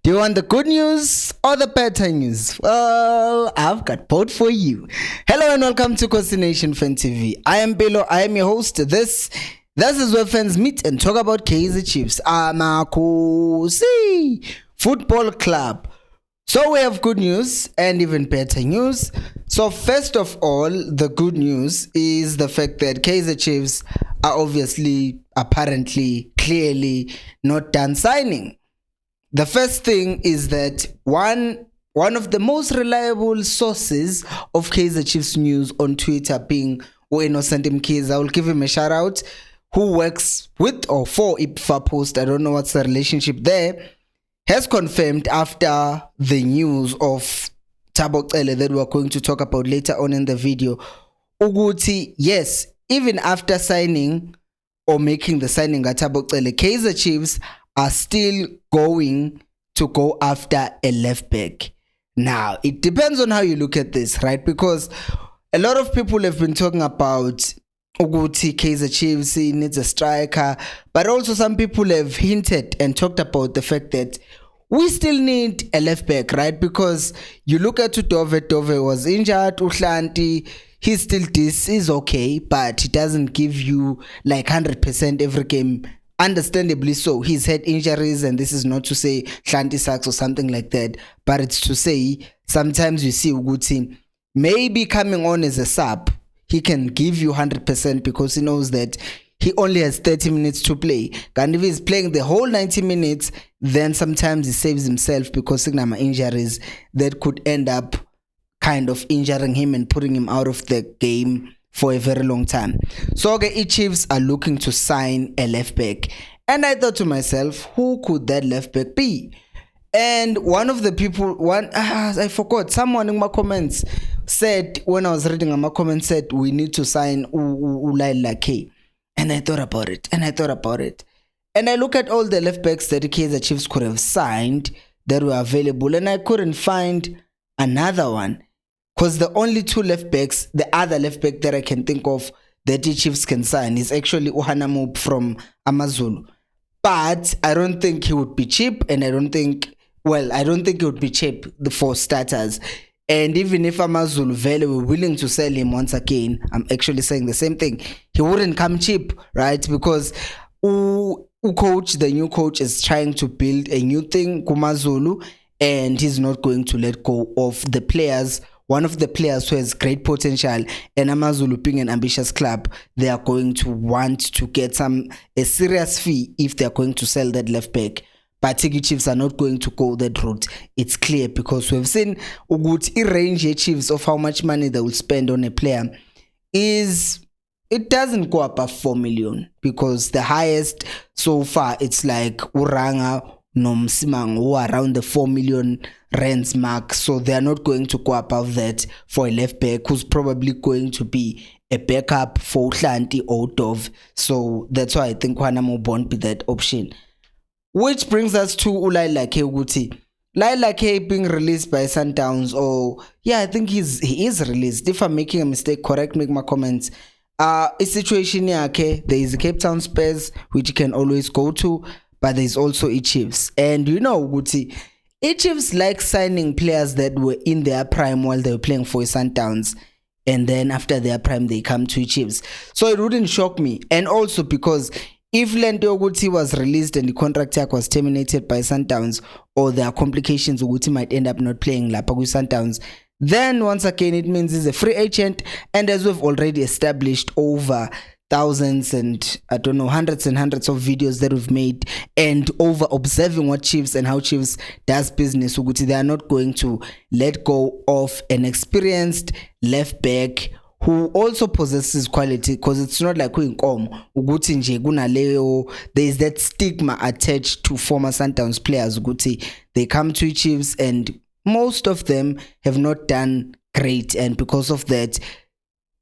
Do you want the good news or the better news? Well, I've got both for you. Hello and welcome to Khosi Nation Fan TV. I am Bilo. I am your host. This is where fans meet and talk about Kaizer Chiefs. Khosi Football Club. So we have good news and even better news. So first of all, the good news is the fact that Kaizer Chiefs are obviously, apparently, clearly not done signing. The first thing is that one of the most reliable sources of Kaizer Chiefs news on Twitter being Innocent Mkhize, I will give him a shout out, who works with or for IPFA Post, I don't know what's the relationship there, has confirmed after the news of Thabo Cele that we're going to talk about later on in the video, Uguti, yes, even after signing or making the signing at Thabo Cele, Kaizer Chiefs are still going to go after a left back. Now, it depends on how you look at this, right? Because a lot of people have been talking about Uguti, Kaizer Chiefs needs a striker, but also some people have hinted and talked about the fact that we still need a left back, right? Because you look at Dove was injured, Uhlanti, he still this is okay, but he doesn't give you like 100% every game. Understandably so, he's had injuries, and this is not to say Hlanti sucks or something like that, but it's to say sometimes you see Uguti maybe coming on as a sub, he can give you 100% because he knows that he only has 30 minutes to play. And if he's playing the whole 90 minutes, then sometimes he saves himself because of injuries that could end up kind of injuring him and putting him out of the game for a very long time. So the Chiefs are looking to sign a left back, and I thought to myself, who could that left back be? And one of the people, I forgot, someone in my comments said, when I was reading my comments, said we need to sign Ulaila K. And I thought about it, and I look at all the left backs that the Kaizer Chiefs could have signed that were available, and I couldn't find another one. Because the only two left backs, the other left back that I can think of that the Chiefs can sign is actually Uhanamu from Amazulu. But I don't think he would be cheap, and I don't think he would be cheap for starters. And even if Amazulu Vele were willing to sell him once again, I'm actually saying the same thing. He wouldn't come cheap, right? Because the new coach is trying to build a new thing, Kumazulu, and he's not going to let go of the players. One of the players who has great potential, and Amazulu being an ambitious club, they are going to want to get a serious fee if they are going to sell that left back. But Kaizer Chiefs are not going to go that route. It's clear because we've seen a good range Chiefs of how much money they will spend on a player. It doesn't go above 4 million because the highest so far it's like Uranga Nomsimang, who are around the 4 million rands mark, so they are not going to go above that for a left back who's probably going to be a backup for Hlanti or Dove. So that's why I think Wanamo won't be that option. Which brings us to Ulaila K. Uguti. Laila K being released by Sundowns, I think he is released. If I'm making a mistake, correct me in my comments. A situation here, okay, there is a Cape Town Spurs which you can always go to, but there's also Chiefs. And you know, Uguti, Chiefs like signing players that were in their prime while they were playing for Sundowns, and then after their prime they come to Chiefs. So it wouldn't shock me. And also because if Lente Uguti was released and the contract was terminated by Sundowns, or there are complications, Uguti might end up not playing Lapagu Sundowns, then once again it means he's a free agent. And as we've already established over thousands and hundreds and hundreds of videos that we've made, and over observing what Chiefs and how Chiefs does business, Uguti, they are not going to let go of an experienced left back who also possesses quality, because it's not like Uguti nje kunaleyo, there is that stigma attached to former Sundowns players. Uguti, they come to Chiefs and most of them have not done great, and because of that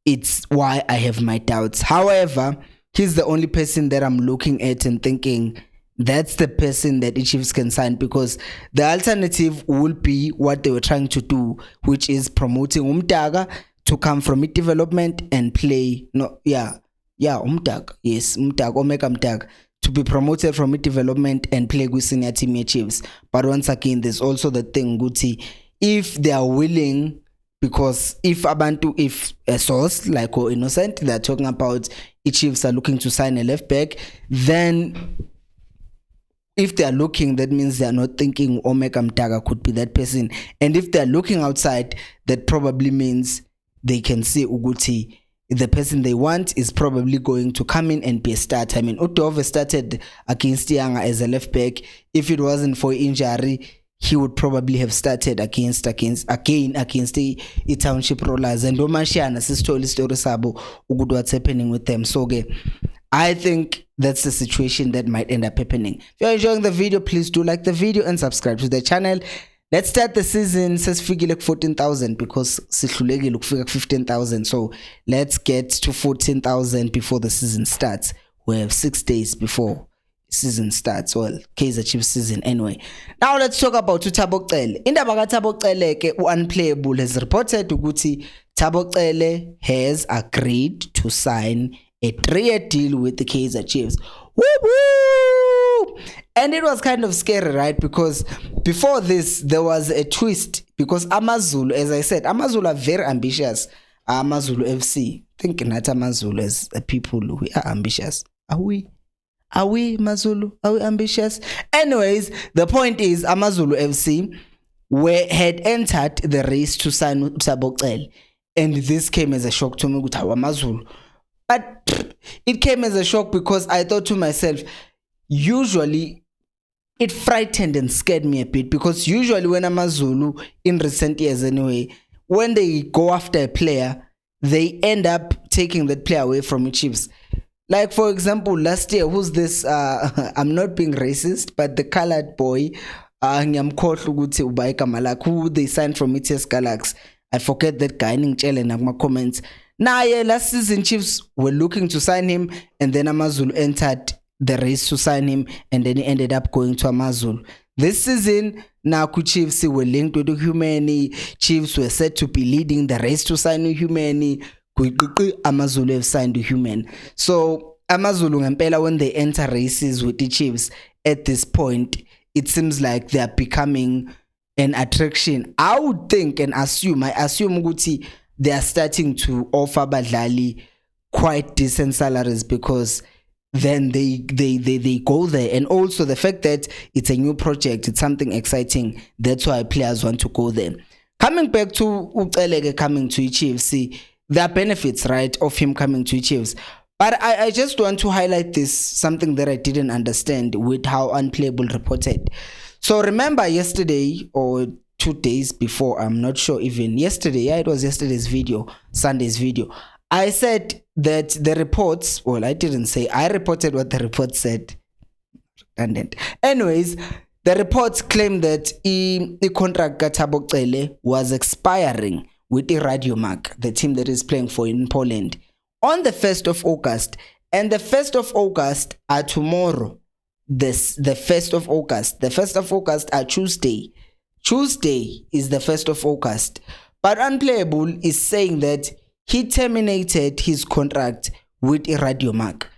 it's why I have my doubts. However, he's the only person that I'm looking at and thinking that's the person that the Chiefs can sign, because the alternative will be what they were trying to do, which is promoting Umtaga to come from mid development and play Umtaga, Omega Umtaga, to be promoted from development and play with senior team Chiefs. But once again, there's also the thing, Guti, if they are willing, because if a source like Innocent, they're talking about Chiefs are looking to sign a left back, then if they are looking, that means they are not thinking Omega Mtaga could be that person. And if they are looking outside, that probably means they can see Uguti, the person they want is probably going to come in and be a starter. I mean, Utove started against Yanga as a left back. If it wasn't for injury, he would probably have started against the Township Rollers. And Omashana sister story sabo ugudu what's happening with them. So I think that's the situation that might end up happening. If you're enjoying the video, please do like the video and subscribe to the channel. Let's start the season. Says figure like 14,000 because Sihluleki look figure 15,000. So let's get to 14,000 before the season starts. We have 6 days before season starts. Well, Kaizer Chiefs season anyway. Now let's talk about Thabo Cele. Indaba ka Thabo Cele ke unplayable has reported ukuthi Thabo Cele has agreed to sign a 3-year deal with the Kaizer Chiefs. Woo-woo! And it was kind of scary, right? Because before this, there was a twist. Because Amazulu, as I said, Amazulu are very ambitious. Amazulu FC. Thinking that Amazulu as a people who are ambitious. Are we? Are we, Mazulu? Are we ambitious? Anyways, the point is, Amazulu FC had entered the race to sign Thabo Cele. And this came as a shock to me, Amazulu. But it came as a shock because I thought to myself, usually it frightened and scared me a bit, because usually when Amazulu, in recent years anyway, when they go after a player, they end up taking that player away from the Chiefs. Like, for example, last year, who's this? I'm not being racist, but the colored boy, who they signed from ETS Galaxy. I forget that guy in my comments. Now, yeah, last season, Chiefs were looking to sign him, and then Amazulu entered the race to sign him, and then he ended up going to Amazulu. This season, now Chiefs were linked with Humani. Chiefs were said to be leading the race to sign Humani. Amazulu have signed Human. So Amazulu ngempela, when they enter races with the Chiefs at this point, it seems like they are becoming an attraction. I would think and assume Guti, they are starting to offer badlali quite decent salaries, because then they go there. And also the fact that it's a new project, it's something exciting, that's why players want to go there. Coming back to Ucelege coming to Chiefs, there are benefits, right, of him coming to Chiefs. But I just want to highlight this, something that I didn't understand with how Unplayable reported. So remember yesterday or 2 days before, I'm not sure even yesterday, yeah, it was yesterday's video, Sunday's video, I said that the reports, well, I didn't say, I reported what the report said. Anyways, the reports claim that the contract Thabo Cele was expiring with the Radio Mark, the team that is playing for in Poland, on the 1st of August. And the 1st of August are tomorrow. The 1st of August. The 1st of August are Tuesday. Tuesday is the 1st of August. But Unplayable is saying that he terminated his contract with the Radio Mark.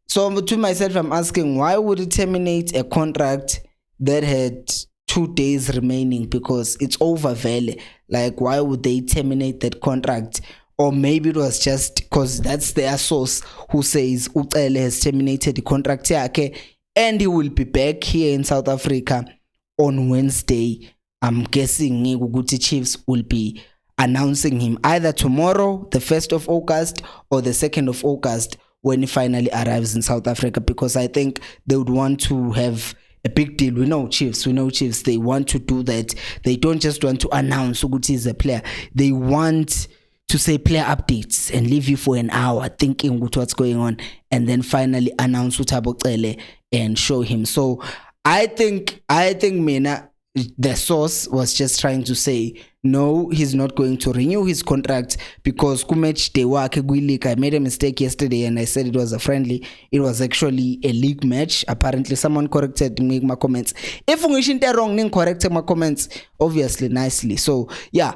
So to myself, I'm asking, why would he terminate a contract that had 2 days remaining? Because it's over, Vele. Like, why would they terminate that contract? Or maybe it was just because that's their source who says Ucele has terminated the contract yake and he will be back here in South Africa on Wednesday. I'm guessing Guti Chiefs will be announcing him either tomorrow, the 1st of August, or the 2nd of August, when he finally arrives in South Africa, because I think they would want to have a big deal. We know Chiefs, they want to do that. They don't just want to announce Uguti is a player. They want to say player updates and leave you for an hour thinking what's going on, and then finally announce Thabo Cele and show him. So I think Mina, the source was just trying to say, no, he's not going to renew his contract, because Kumatch Dewake League, I made a mistake yesterday and I said it was a friendly. It was actually a league match. Apparently someone corrected me my comments. If you wrong, corrected my comments obviously nicely. So yeah,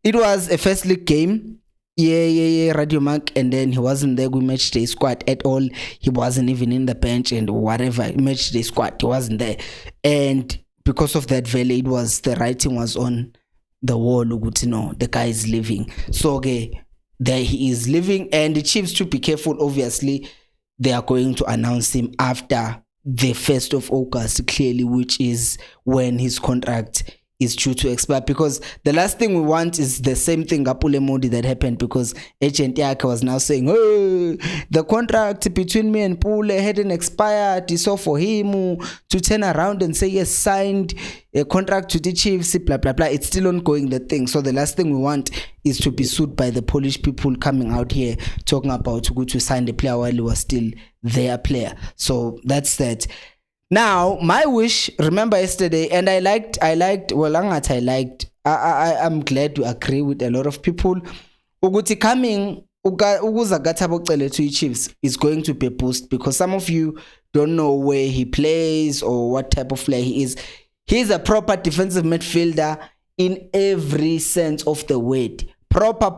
it was a first league game Yeah, Radio Mark, and then he wasn't there with match day squad at all. He wasn't even in the bench and whatever match day squad. He wasn't there, and because of that, Vele, it was the writing was on the wall. The guy is leaving. So okay, there he is leaving, and the Chiefs to be careful. Obviously, they are going to announce him after the 1st of August, clearly, which is when his contract is due to expire, because the last thing we want is the same thing Apule Modi that happened, because agent Yaka was now saying, oh, the contract between me and Pule hadn't expired, so for him to turn around and say yes, signed a contract to the Chiefs, blah blah blah. It's still ongoing, the thing. So the last thing we want is to be sued by the Polish people coming out here talking about to sign the player while he was still their player. So that's that. Now, my wish, remember yesterday, and I'm glad to agree with a lot of people. Uguti coming, Thabo Cele to Chiefs is going to be a boost, because some of you don't know where he plays or what type of player he is. He's a proper defensive midfielder in every sense of the word. Proper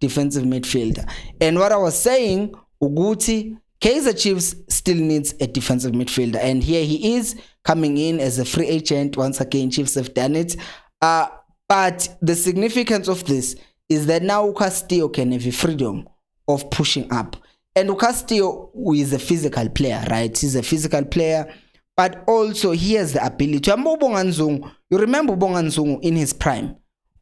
defensive midfielder. And what I was saying, Uguti, Kaizer Chiefs still needs a defensive midfielder, and here he is coming in as a free agent. Once again, Chiefs have done it. But the significance of this is that now Castillo can have a freedom of pushing up. And Castillo is a physical player, right? He's a physical player, but also he has the ability. You remember Bonganzungu in his prime?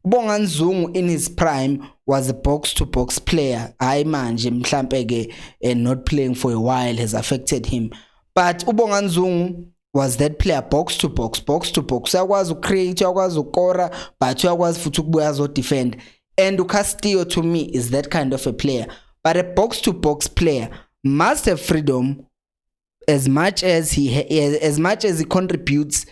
Bonganzungu in his prime was a box-to-box player. I manje mhlampe and not playing for a while has affected him. But Ubonganzungu was that player, box-to-box. Uyakwazi ucreate, uyakwazi ukora, but uyakwazi futhi ukubuya azodefend. And Castillo to me is that kind of a player. But a box-to-box player must have freedom as much as he contributes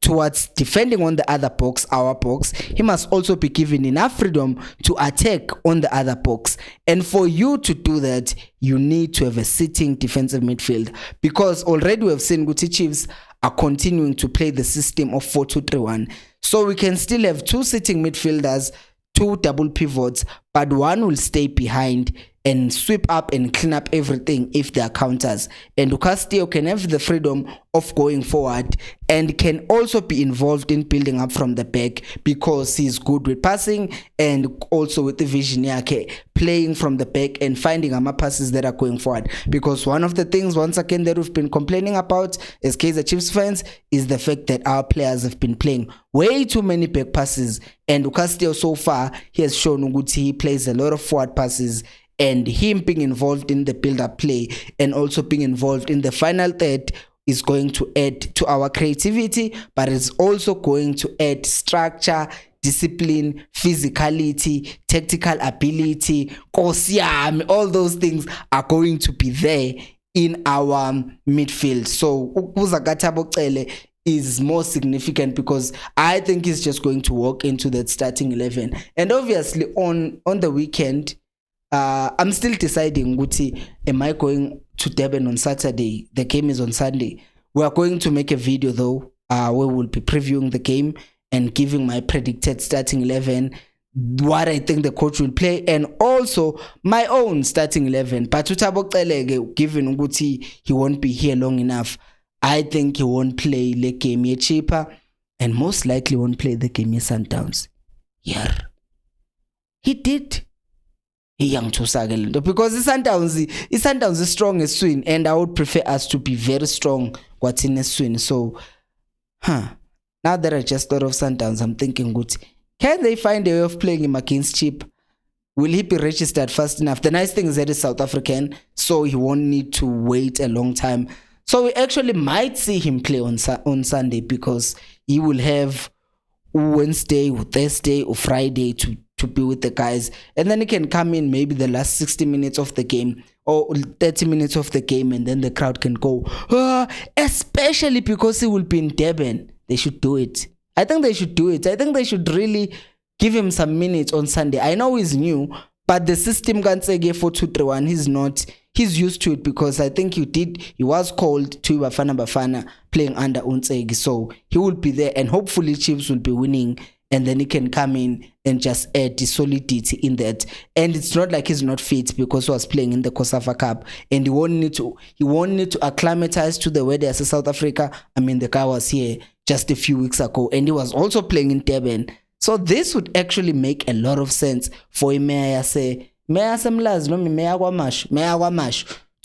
towards defending on the other box, our box. He must also be given enough freedom to attack on the other box. And for you to do that, you need to have a sitting defensive midfield, because already we have seen Guti Chiefs are continuing to play the system of 4-2-3-1. So we can still have 2 sitting midfielders, 2 double pivots, but one will stay behind and sweep up and clean up everything if there are counters. And Castillo can have the freedom of going forward and can also be involved in building up from the back, because he's good with passing and also with the vision yake, playing from the back and finding passes that are going forward. Because one of the things, once again, that we've been complaining about as Kaizer Chiefs fans is the fact that our players have been playing way too many back passes. And Castillo so far, he has shown he plays a lot of forward passes, and him being involved in the build-up play and also being involved in the final third is going to add to our creativity, but it's also going to add structure, discipline, physicality, tactical ability, Khosi, all those things are going to be there in our midfield. So Thabo Cele is more significant, because I think he's just going to walk into that starting 11. And obviously on the weekend, I'm still deciding, am I going to Durban on Saturday? The game is on Sunday. We are going to make a video though, where we'll be previewing the game and giving my predicted starting 11, what I think the coach will play, and also my own starting 11. But Thabo Cele, given he won't be here long enough, I think he won't play the game cheaper, and most likely won't play the game Sundowns. Yeah, he did. Young to Sagal, because the Sundowns is strong as swing, and I would prefer us to be very strong what's in a swing. So now that I just thought of Sundowns, I'm thinking, good, can they find a way of playing him against Chip? Will he be registered fast enough? The nice thing is that he's South African, so he won't need to wait a long time. So we actually might see him play on Sunday, because he will have Wednesday or Thursday or Friday to be with the guys, and then he can come in maybe the last 60 minutes of the game or 30 minutes of the game, and then the crowd can go, especially because he will be in Durban. They should do it. I think they should do it. I think they should really give him some minutes on Sunday. I know he's new, but the system can't say 4-2-3-1. He's used to it, because I think he was called to Bafana playing under Unsegi, so he will be there, and hopefully Chiefs will be winning and then he can come in and just add the solidity in that. And it's not like he's not fit because he was playing in the COSAFA Cup, and he won't need to acclimatize to the weather as a South Africa. I mean, the guy was here just a few weeks ago, and he was also playing in Durban. So this would actually make a lot of sense for him to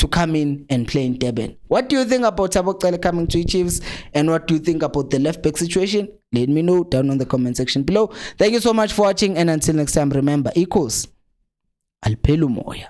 come in and play in Durban. What do you think about Thabo Cele coming to Chiefs, and what do you think about the left back situation? Let me know down on the comment section below. Thank you so much for watching, and until next time, remember, equals Alpelu Moya.